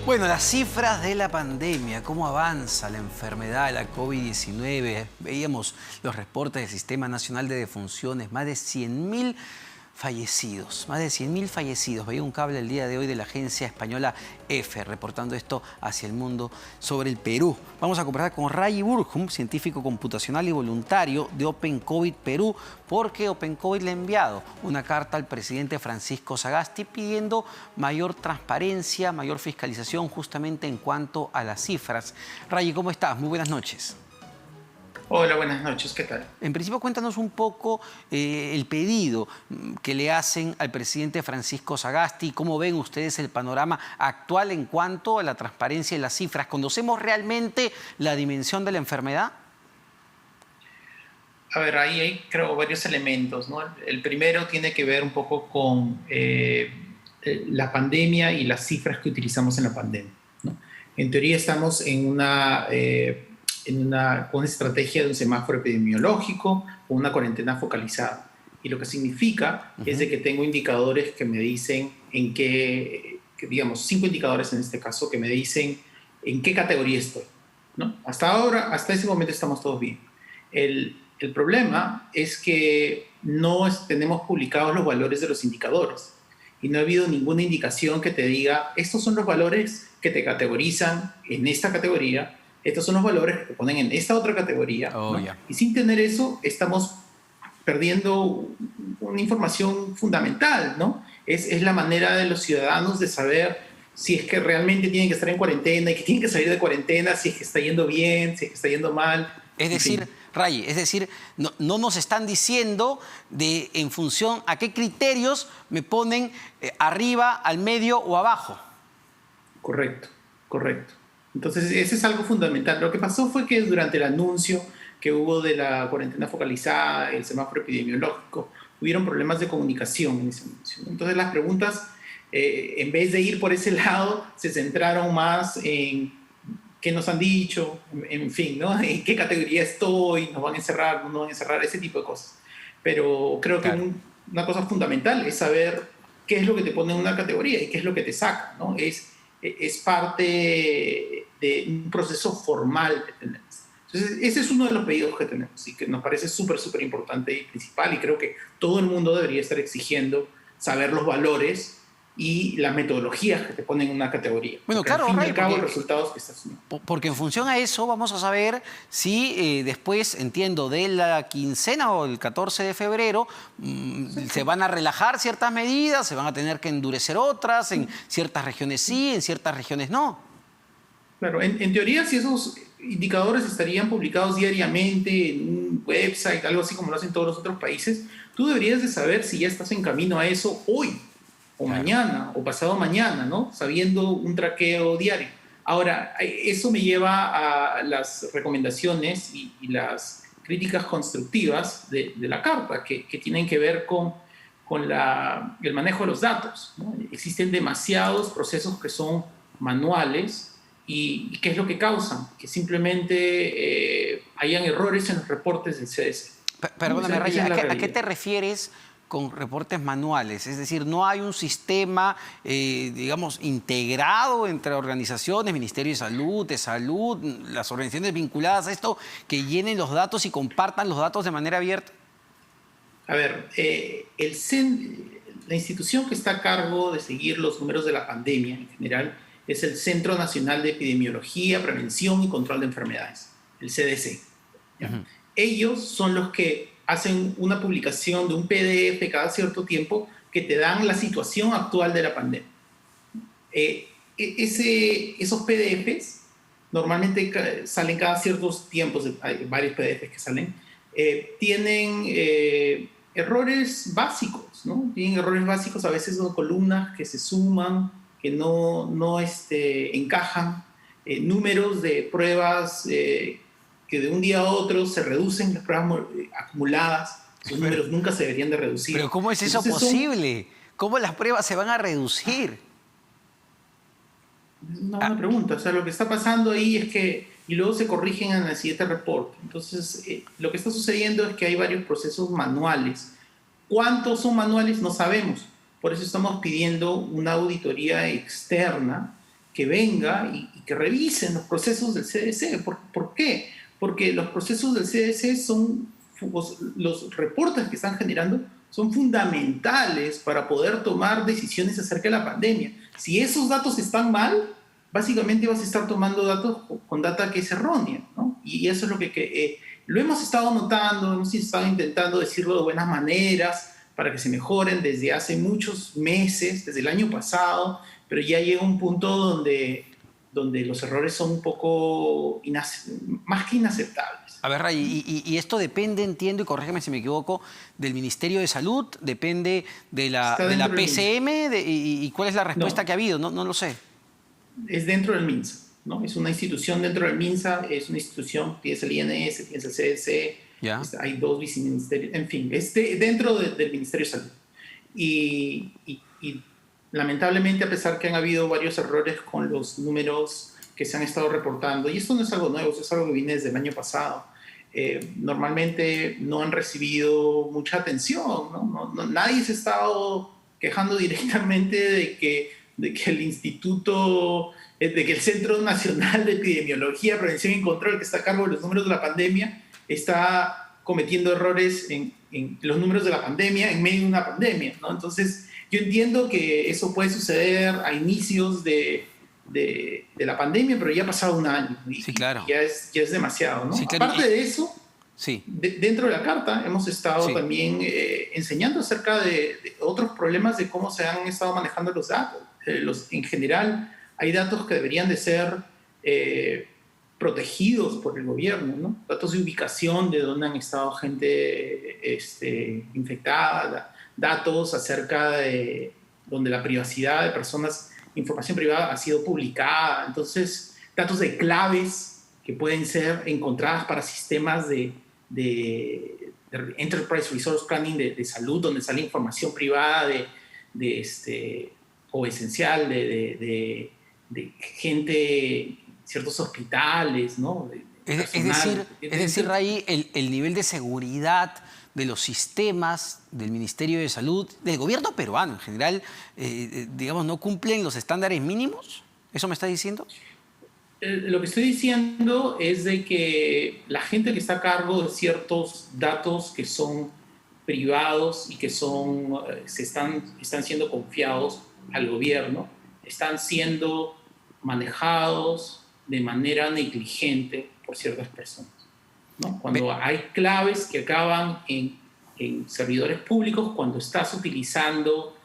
Bueno, las cifras de la pandemia, cómo avanza la enfermedad de la COVID-19. Veíamos los reportes del Sistema Nacional de Defunciones, más de 100.000 fallecidos, más de 100.000 fallecidos. Veía un cable el día de hoy de la agencia española EFE, reportando esto hacia el mundo sobre el Perú. Vamos a conversar con Ray Burgum, científico computacional y voluntario de Open COVID Perú, porque Open COVID le ha enviado una carta al presidente Francisco Sagasti pidiendo mayor transparencia, mayor fiscalización justamente en cuanto a las cifras. Ray, ¿cómo estás? Muy buenas noches. Hola, buenas noches, ¿qué tal? En principio, cuéntanos un poco el pedido que le hacen al presidente Francisco Sagasti. ¿Cómo ven ustedes el panorama actual en cuanto a la transparencia y las cifras? ¿Conocemos realmente la dimensión de la enfermedad? A ver, ahí hay, creo, varios elementos, ¿no? El primero tiene que ver un poco con la pandemia y las cifras que utilizamos en la pandemia, ¿no? En teoría estamos en una estrategia de un semáforo epidemiológico o una cuarentena focalizada. Y lo que significa es de que tengo indicadores que me dicen digamos, 5 indicadores en este caso, que me dicen en qué categoría estoy, ¿no? Hasta ahora, hasta ese momento estamos todos bien. El problema es que no tenemos publicados los valores de los indicadores y no ha habido ninguna indicación que te diga estos son los valores que te categorizan en esta categoría, estos son los valores que te ponen en esta otra categoría, ¿no? Y sin tener eso estamos perdiendo una información fundamental, ¿no? Es la manera de los ciudadanos de saber si es que realmente tienen que estar en cuarentena y que tienen que salir de cuarentena, si es que está yendo bien, si es que está yendo mal. Es decir, Ray, no nos están diciendo en función a qué criterios me ponen arriba, al medio o abajo. Correcto, correcto. Entonces, ese es algo fundamental. Lo que pasó fue que durante el anuncio que hubo de la cuarentena focalizada, el semáforo epidemiológico, hubieron problemas de comunicación en ese anuncio. Entonces, las preguntas, en vez de ir por ese lado, se centraron más en qué nos han dicho, en fin, ¿no? En qué categoría estoy, nos van a encerrar, no nos van a encerrar, ese tipo de cosas. Pero creo que una cosa fundamental es saber qué es lo que te pone en una categoría y qué es lo que te saca, ¿no? Es parte de un proceso formal que tenemos. Entonces, ese es uno de los pedidos que tenemos y que nos parece súper, súper importante y principal, y creo que todo el mundo debería estar exigiendo saber los valores y las metodologías que te ponen en una categoría. Bueno, porque claro, al fin y Ray, al cabo, los resultados que estás haciendo. Porque en función a eso vamos a saber si después, entiendo, de la quincena o el 14 de febrero, se van a relajar ciertas medidas, se van a tener que endurecer otras, en ciertas regiones sí, en ciertas regiones no. Claro, en teoría, si esos indicadores estarían publicados diariamente en un website, algo así como lo hacen todos los otros países, tú deberías de saber si ya estás en camino a eso hoy, o mañana, o pasado mañana, ¿no? Sabiendo un traqueo diario. Ahora, eso me lleva a las recomendaciones y las críticas constructivas de la carta, que tienen que ver con el manejo de los datos, ¿no? Existen demasiados procesos que son manuales. ¿Y qué es lo que causan? Que simplemente hayan errores en los reportes del CDC. Perdóname, Ray, ¿a qué te refieres con reportes manuales? Es decir, ¿no hay un sistema, digamos, integrado entre organizaciones, Ministerio de Salud, las organizaciones vinculadas a esto, que llenen los datos y compartan los datos de manera abierta? A ver, la institución que está a cargo de seguir los números de la pandemia en general es el Centro Nacional de Epidemiología, Prevención y Control de Enfermedades, el CDC. Ellos son los que hacen una publicación de un PDF cada cierto tiempo que te dan la situación actual de la pandemia. Esos PDFs normalmente salen cada ciertos tiempos, hay varios PDFs que salen, tienen errores básicos, ¿no? Tienen errores básicos, a veces son columnas que se suman, que no encajan, números de pruebas que de un día a otro se reducen, las pruebas acumuladas, esos números nunca se deberían de reducir. Pero ¿cómo es eso posible? ¿Cómo las pruebas se van a reducir? Es una buena pregunta. O sea, lo que está pasando ahí es que, y luego se corrigen en el siguiente reporte. Entonces, lo que está sucediendo es que hay varios procesos manuales. ¿Cuántos son manuales? No sabemos. Por eso estamos pidiendo una auditoría externa que venga y que revisen los procesos del CDC. ¿Por qué? Porque los procesos del CDC son, los reportes que están generando son fundamentales para poder tomar decisiones acerca de la pandemia. Si esos datos están mal, básicamente vas a estar tomando datos con data que es errónea, ¿no? Y eso es lo que lo hemos estado notando, hemos estado intentando decirlo de buenas maneras para que se mejoren desde hace muchos meses, desde el año pasado, pero ya llega un punto donde los errores son un poco más que inaceptables. A ver, Ray, y esto depende, entiendo, y corrígeme si me equivoco, del Ministerio de Salud, depende de la PCM, y ¿cuál es la respuesta que ha habido? No lo sé. Es dentro del MINSA, ¿no? Es una institución dentro del MINSA, es una institución, tienes el INS, tienes el CDC, ¿Ya? Hay dos viceministerios, en fin, es dentro del Ministerio de Salud. Y lamentablemente, a pesar que han habido varios errores con los números que se han estado reportando, y esto no es algo nuevo, es algo que viene desde el año pasado, normalmente no han recibido mucha atención, ¿no? Nadie se ha estado quejando directamente de que el Instituto, de que el Centro Nacional de Epidemiología, Prevención y Control, que está a cargo de los números de la pandemia, está cometiendo errores en los números de la pandemia en medio de una pandemia, ¿no? Entonces, yo entiendo que eso puede suceder a inicios de la pandemia, pero ya ha pasado un año. Sí, claro. Ya es demasiado, ¿no? Sí, claro. Aparte de eso, sí. Dentro de la carta hemos estado también enseñando acerca de otros problemas de cómo se han estado manejando los datos. En general, hay datos que deberían de ser protegidos por el gobierno, ¿no? Datos de ubicación de dónde han estado gente infectada, datos acerca de donde la privacidad de personas, información privada ha sido publicada. Entonces, datos de claves que pueden ser encontradas para sistemas de Enterprise Resource Planning de salud, donde sale información privada o esencial de gente, ciertos hospitales, ¿no? Es decir, Ray, el nivel de seguridad de los sistemas del Ministerio de Salud, del gobierno peruano en general, digamos, ¿no cumplen los estándares mínimos? ¿Eso me está diciendo? Lo que estoy diciendo es de que la gente que está a cargo de ciertos datos que son privados y que están siendo confiados al gobierno, están siendo manejados de manera negligente por ciertas personas, ¿no? Cuando hay claves que acaban en servidores públicos, cuando estás utilizando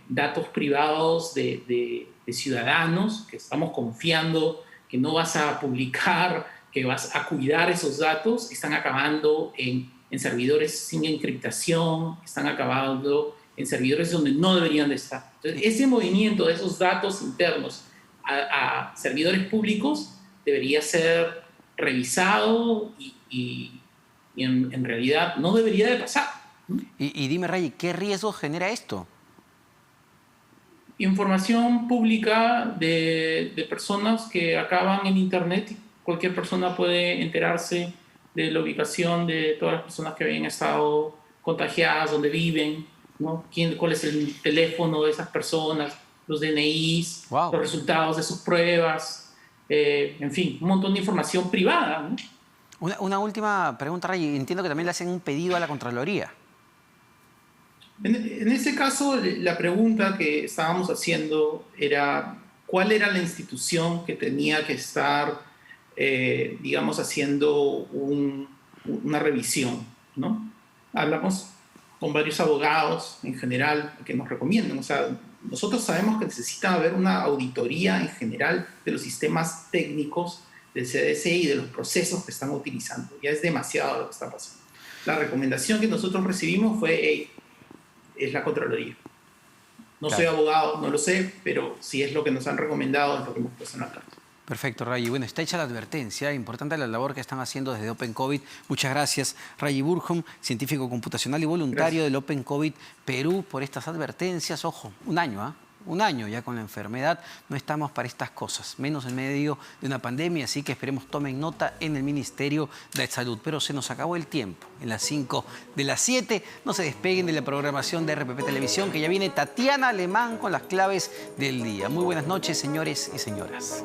datos privados de ciudadanos, que estamos confiando que no vas a publicar, que vas a cuidar esos datos, están acabando en servidores sin encriptación, están acabando en servidores donde no deberían de estar. Entonces, ese movimiento de esos datos internos a servidores públicos debería ser revisado y en realidad no debería de pasar. Y dime, Ray, ¿qué riesgo genera esto? Información pública de personas que acaban en Internet. Cualquier persona puede enterarse de la ubicación de todas las personas que habían estado contagiadas, dónde viven, ¿no? ¿Cuál es el teléfono de esas personas, los DNIs, los resultados de sus pruebas, en fin, un montón de información privada, ¿no? Una última pregunta, Ray. Entiendo que también le hacen un pedido a la Contraloría. En ese caso, la pregunta que estábamos haciendo era cuál era la institución que tenía que estar, digamos, haciendo una revisión, ¿no? Hablamos con varios abogados en general que nos recomiendan. O sea, nosotros sabemos que necesita haber una auditoría en general de los sistemas técnicos del CDC y de los procesos que están utilizando. Ya es demasiado lo que está pasando. La recomendación que nosotros recibimos fue, es la Contraloría. No soy abogado, no lo sé, pero si es lo que nos han recomendado, es lo que hemos puesto en la carta. Perfecto, Ray. Bueno, está hecha la advertencia. Importante la labor que están haciendo desde Open COVID. Muchas gracias, Ray Burgum, científico computacional y voluntario del Open COVID Perú, por estas advertencias. Ojo, un año, ¿ah? un año ya con la enfermedad. No estamos para estas cosas, menos en medio de una pandemia, así que esperemos tomen nota en el Ministerio de Salud. Pero se nos acabó el tiempo. En las 5 de las 7, no se despeguen de la programación de RPP Televisión, que ya viene Tatiana Alemán con las claves del día. Muy buenas noches, señores y señoras.